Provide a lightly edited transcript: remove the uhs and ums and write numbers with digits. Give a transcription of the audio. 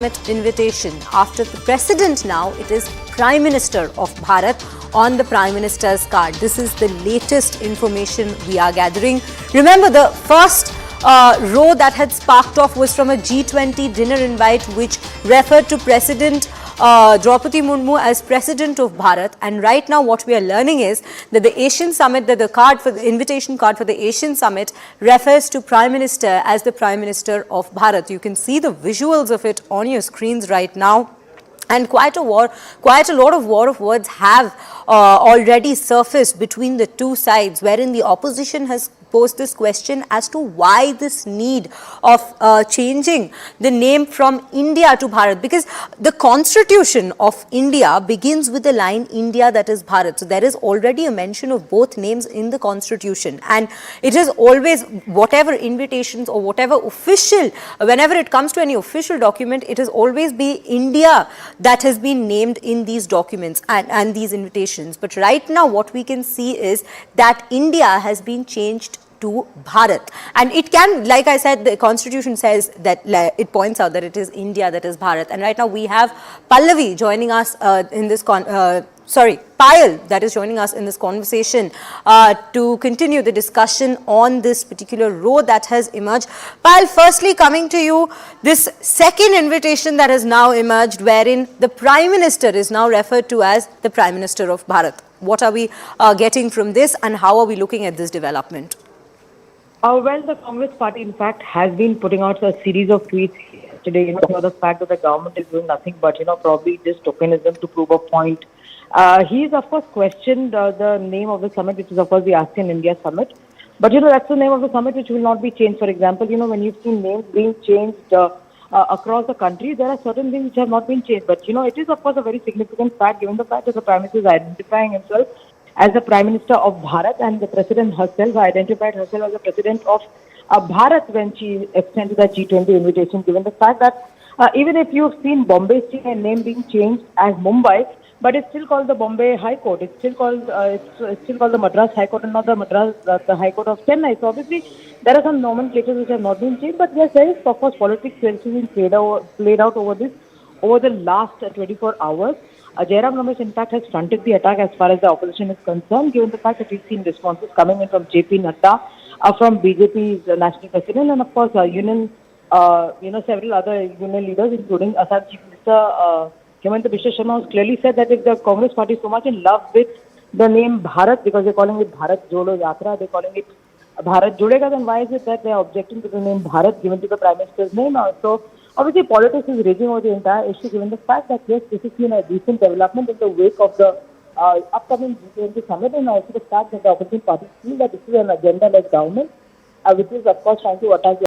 invitation. After the President now, it is Prime Minister of Bharat on the Prime Minister's card. This is the latest information we are gathering. Remember, the first row that had sparked off was from a G20 dinner invite which referred to President Draupadi Murmu as President of Bharat, and right now what we are learning is that the Asian Summit, that the invitation card for the Asian Summit refers to Prime Minister as the Prime Minister of Bharat. You can see the visuals of it on your screens right now. And quite a lot of war of words have already surfaced between the two sides, wherein the opposition has posed this question as to why this need of changing the name from India to Bharat, because the constitution of India begins with the line India, that is Bharat. So there is already a mention of both names in the constitution, and it is always, whatever invitations or whatever official, whenever it comes to any official document, it has always been India that has been named in these documents and these invitations. But right now what we can see is that India has been changed to Bharat, and it can, like I said, the constitution says that, it points out that it is India that is Bharat. And right now we have Pallavi joining us in this Payal that is joining us in this conversation to continue the discussion on this particular row that has emerged. Payal, firstly coming to you, this second invitation that has now emerged, wherein the Prime Minister is now referred to as the Prime Minister of Bharat. What are we getting from this, and how are we looking at this development? Well, the Congress party, in fact, has been putting out a series of tweets yesterday, for the fact that the government is doing nothing but, probably just tokenism to prove a point. He's, of course, questioned the name of the summit, which is, of course, the ASEAN-India summit. But, that's the name of the summit which will not be changed. For example, when you've seen names being changed across the country, there are certain things which have not been changed. But, it is, of course, a very significant fact, given the fact that the Prime Minister is identifying himself as the Prime Minister of Bharat, and the President herself identified herself as the President of Bharat when she extended the G20 invitation, given the fact that even if you've seen Bombay's name being changed as Mumbai, but it's still called the Bombay High Court. It's still called the Madras High Court and not the High Court of Chennai. So obviously there are some nomenclatures which have not been changed, but yes, there is, of course, politics which has been played out over the last 24 hours. Jairam Ramesh, in fact, has fronted the attack as far as the opposition is concerned, given the fact that we've seen responses coming in from JP Nadda, from BJP's national president, and of course, several other union leaders, including Assam Chief Minister Hemanta Biswa Sharma, has clearly said that if the Congress party is so much in love with the name Bharat, because they're calling it Bharat Jodo Yatra, they're calling it Bharat Jodega, then why is it that they're objecting to the name Bharat given to the Prime Minister's name? So obviously, politics is raging over the entire issue, given the fact that, yes, this has been a recent development in the wake of the upcoming G20 summit, and also the fact that the opposition parties feel that this is an agenda-led government, which is, of course, trying to attack the